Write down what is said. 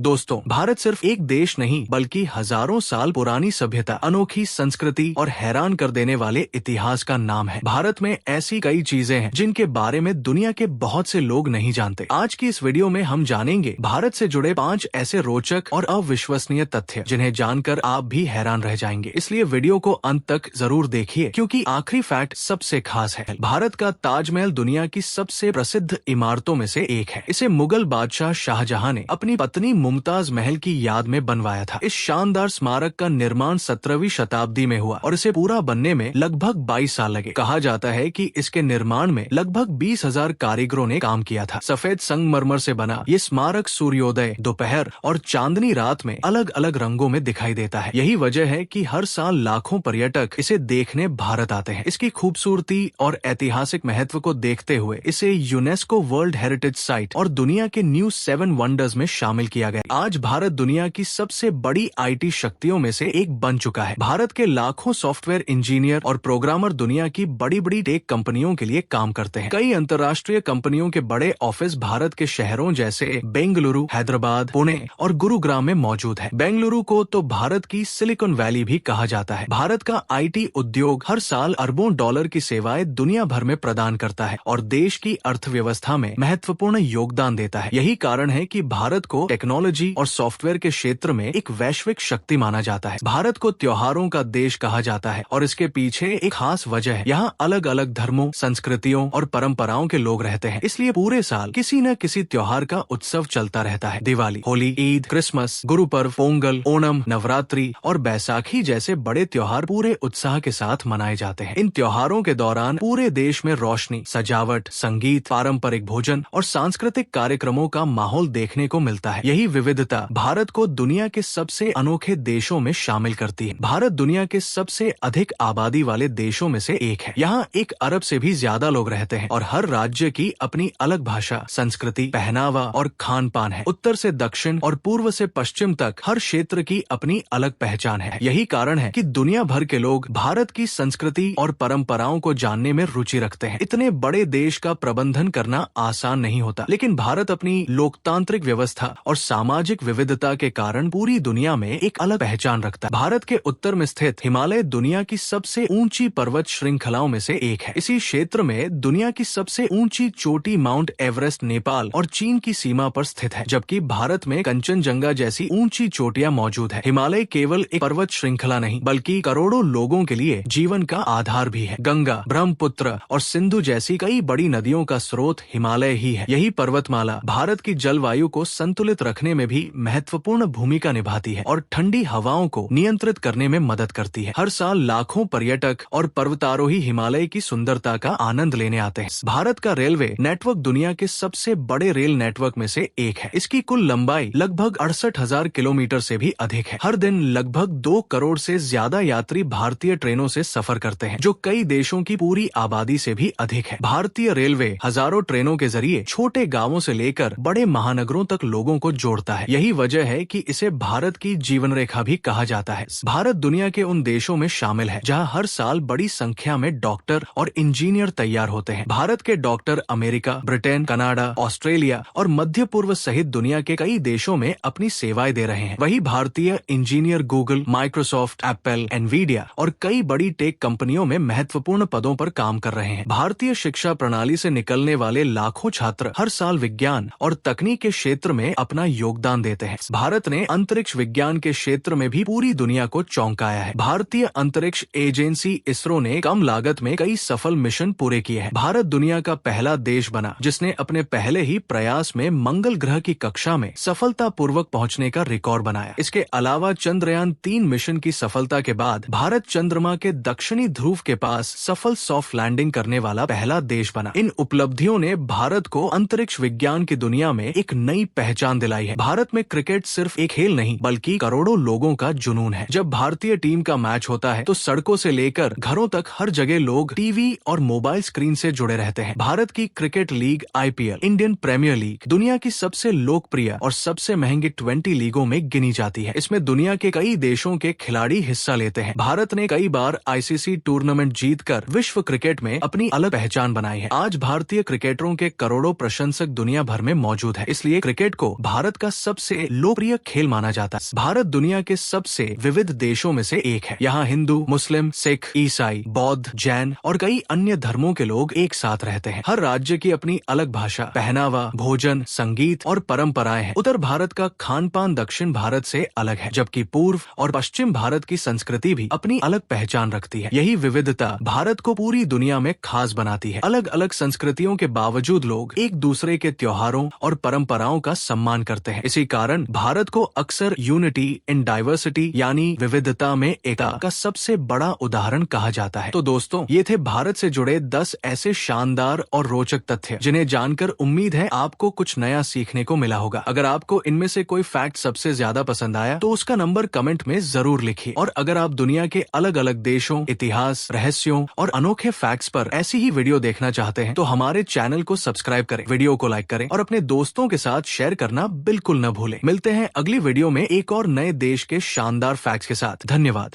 दोस्तों, भारत सिर्फ एक देश नहीं बल्कि हजारों साल पुरानी सभ्यता, अनोखी संस्कृति और हैरान कर देने वाले इतिहास का नाम है। भारत में ऐसी कई चीजें हैं जिनके बारे में दुनिया के बहुत से लोग नहीं जानते। आज की इस वीडियो में हम जानेंगे भारत से जुड़े 5 ऐसे रोचक और अविश्वसनीय तथ्य जिन्हें जानकर आप भी हैरान रह जाएंगे। इसलिए वीडियो को अंत तक जरूर देखिए क्योंकि आखिरी फैक्ट सबसे खास है। भारत का ताजमहल दुनिया की सबसे प्रसिद्ध इमारतों में से एक है। इसे मुगल बादशाह शाहजहां ने अपनी पत्नी मुमताज महल की याद में बनवाया था। इस शानदार स्मारक का निर्माण 17वीं शताब्दी में हुआ और इसे पूरा बनने में लगभग 22 साल लगे। कहा जाता है कि इसके निर्माण में लगभग 20,000 कारीगरों ने काम किया था। सफेद संगमरमर से बना ये स्मारक सूर्योदय, दोपहर और चांदनी रात में अलग अलग रंगों में दिखाई देता है। यही वजह है कि हर साल लाखों पर्यटक इसे देखने भारत आते हैं। इसकी खूबसूरती और ऐतिहासिक महत्व को देखते हुए इसे यूनेस्को वर्ल्ड हेरिटेज साइट और दुनिया के न्यू 7 वंडर्स में शामिल किया गया। आज भारत दुनिया की सबसे बड़ी IT शक्तियों में से एक बन चुका है। भारत के लाखों सॉफ्टवेयर इंजीनियर और प्रोग्रामर दुनिया की बड़ी बड़ी टेक कंपनियों के लिए काम करते हैं। कई अंतर्राष्ट्रीय कंपनियों के बड़े ऑफिस भारत के शहरों जैसे बेंगलुरु, हैदराबाद, पुणे और गुरुग्राम में मौजूद है। बेंगलुरु को तो भारत की सिलिकॉन वैली भी कहा जाता है। भारत का IT उद्योग हर साल अरबों डॉलर की सेवाएं दुनिया भर में प्रदान करता है और देश की अर्थव्यवस्था में महत्वपूर्ण योगदान देता है। यही कारण है कि भारत को टेक्नोलॉजी और सॉफ्टवेयर के क्षेत्र में एक वैश्विक शक्ति माना जाता है। भारत को त्योहारों का देश कहा जाता है और इसके पीछे एक खास वजह है। यहाँ अलग अलग धर्मों, संस्कृतियों और परंपराओं के लोग रहते हैं, इसलिए पूरे साल किसी न किसी त्योहार का उत्सव चलता रहता है। दिवाली, होली, ईद, क्रिसमस, गुरु पर्व, पोंगल, ओणम, नवरात्रि और बैसाखी जैसे बड़े त्योहार पूरे उत्साह के साथ मनाए जाते हैं। इन त्योहारों के दौरान पूरे देश में रोशनी, सजावट, संगीत, पारंपरिक भोजन और सांस्कृतिक कार्यक्रमों का माहौल देखने को मिलता है। यही विविधता भारत को दुनिया के सबसे अनोखे देशों में शामिल करती है। भारत दुनिया के सबसे अधिक आबादी वाले देशों में से एक है। यहाँ 1 अरब से भी ज्यादा लोग रहते हैं और हर राज्य की अपनी अलग भाषा, संस्कृति, पहनावा और खान पान है। उत्तर से दक्षिण और पूर्व से पश्चिम तक हर क्षेत्र की अपनी अलग पहचान है। यही कारण है कि दुनिया भर के लोग भारत की संस्कृति और परंपराओं को जानने में रुचि रखते हैं। इतने बड़े देश का प्रबंधन करना आसान नहीं होता, लेकिन भारत अपनी लोकतांत्रिक व्यवस्था और सामाजिक विविधता के कारण पूरी दुनिया में एक अलग पहचान रखता है। भारत के उत्तर में स्थित हिमालय दुनिया की सबसे ऊंची पर्वत श्रृंखलाओं में से एक है। इसी क्षेत्र में दुनिया की सबसे ऊंची चोटी माउंट एवरेस्ट नेपाल और चीन की सीमा पर स्थित है, जबकि भारत में कंचनजंगा जैसी ऊंची चोटियां मौजूद है। हिमालय केवल एक पर्वत श्रृंखला नहीं बल्कि करोड़ों लोगों के लिए जीवन का आधार भी है। गंगा, ब्रह्मपुत्र और सिंधु जैसी कई बड़ी नदियों का स्रोत हिमालय ही है। यही पर्वतमाला भारत की जलवायु को संतुलित रखने में भी महत्वपूर्ण भूमिका निभाती है और ठंडी हवाओं को नियंत्रित करने में मदद करती है। हर साल लाखों पर्यटक और पर्वतारोही हिमालय की सुंदरता का आनंद लेने आते हैं। भारत का रेलवे नेटवर्क दुनिया के सबसे बड़े रेल नेटवर्क में से एक है। इसकी कुल लंबाई लगभग 68,000 किलोमीटर से भी अधिक है। हर दिन लगभग 2 करोड़ से ज्यादा यात्री भारतीय ट्रेनों से सफर करते हैं, जो कई देशों की पूरी आबादी से भी अधिक है। भारतीय रेलवे हजारों ट्रेनों के जरिए छोटे गांवों से लेकर बड़े महानगरों तक लोगों को जोड़ता है। यही वजह है कि इसे भारत की जीवन रेखा भी कहा जाता है। भारत दुनिया के उन देशों में शामिल है जहां हर साल बड़ी संख्या में डॉक्टर और इंजीनियर तैयार होते हैं। भारत के doctor America, Britain, Canada, Australia और मध्य पूर्व सहित दुनिया के कई देशों में अपनी सेवाएं दे रहे हैं। वही भारतीय engineer Google, Microsoft, Apple, Nvidia और कई बड़ी टेक कंपनियों में महत्वपूर्ण पदों पर काम कर रहे हैं। भारतीय शिक्षा प्रणाली से निकलने वाले लाखों छात्र हर साल विज्ञान और तकनीक के क्षेत्र में अपना योगदान देते हैं। भारत ने अंतरिक्ष विज्ञान के क्षेत्र में भी पूरी दुनिया को चौंकाया है। भारतीय अंतरिक्ष एजेंसी इसरो ने कम लागत में कई सफल मिशन पूरे किए हैं। भारत दुनिया का पहला देश बना जिसने अपने पहले ही प्रयास में मंगल ग्रह की कक्षा में सफलतापूर्वक पहुंचने का रिकॉर्ड बनाया। इसके अलावा चंद्रयान 3 मिशन की सफलता के बाद भारत चंद्रमा के दक्षिणी ध्रुव के पास सफल सॉफ्ट लैंडिंग करने वाला पहला देश बना। इन उपलब्धियों ने भारत को अंतरिक्ष विज्ञान की दुनिया में एक नई पहचान दिलाई है। भारत में क्रिकेट सिर्फ एक खेल नहीं बल्कि करोड़ों लोगों का जुनून है। जब भारतीय टीम का मैच होता है तो सड़कों से लेकर घरों तक हर जगह लोग टीवी और मोबाइल स्क्रीन से जुड़े रहते हैं। भारत की cricket league IPL, Indian premier league, दुनिया की सबसे लोकप्रिय और सबसे महंगी 20 लीगों में गिनी जाती है। इसमें दुनिया के कई देशों के खिलाड़ी हिस्सा लेते हैं। भारत ने कई बार ICC टूर्नामेंट जीतकर विश्व क्रिकेट में अपनी अलग पहचान बनाई है। आज भारतीय क्रिकेटरों के करोड़ों प्रशंसक दुनिया भर में मौजूद है, इसलिए क्रिकेट को भारत का सबसे लोकप्रिय खेल माना जाता है। भारत दुनिया के सबसे विविध देशों में से एक है। यहाँ हिंदू, मुस्लिम, सिख, ईसाई, बौद्ध, जैन और कई अन्य धर्मों के लोग एक साथ रहते हैं। हर राज्य की अपनी अलग भाषा, पहनावा, भोजन, संगीत और परंपराएं हैं। उत्तर भारत का खान पान दक्षिण भारत से अलग है, जबकि पूर्व और पश्चिम भारत की संस्कृति भी अपनी अलग पहचान रखती है। यही विविधता भारत को पूरी दुनिया में खास बनाती है। अलग अलग संस्कृतियों के बावजूद लोग एक दूसरे के त्योहारों और परंपराओं का सम्मान करते हैं। इसी कारण भारत को अक्सर यूनिटी इन डाइवर्सिटी यानी विविधता में एकता का सबसे बड़ा उदाहरण कहा जाता है। तो दोस्तों, ये थे भारत से जुड़े 10 ऐसे शानदार और रोचक तथ्य जिन्हें जानकर उम्मीद है आपको कुछ नया सीखने को मिला होगा। अगर आपको इनमें से कोई फैक्ट सबसे ज्यादा पसंद आया तो उसका नंबर कमेंट में जरूर लिखिए। और अगर आप दुनिया के अलग अलग देशों, इतिहास, रहस्यों और अनोखे फैक्ट्स पर ऐसी ही वीडियो देखना चाहते हैं तो हमारे चैनल को सब्सक्राइब करें, वीडियो को लाइक करें और अपने दोस्तों के साथ शेयर करना बिल्कुल न भूलें। मिलते हैं अगली वीडियो में एक और नए देश के शानदार फैक्ट्स के साथ। धन्यवाद।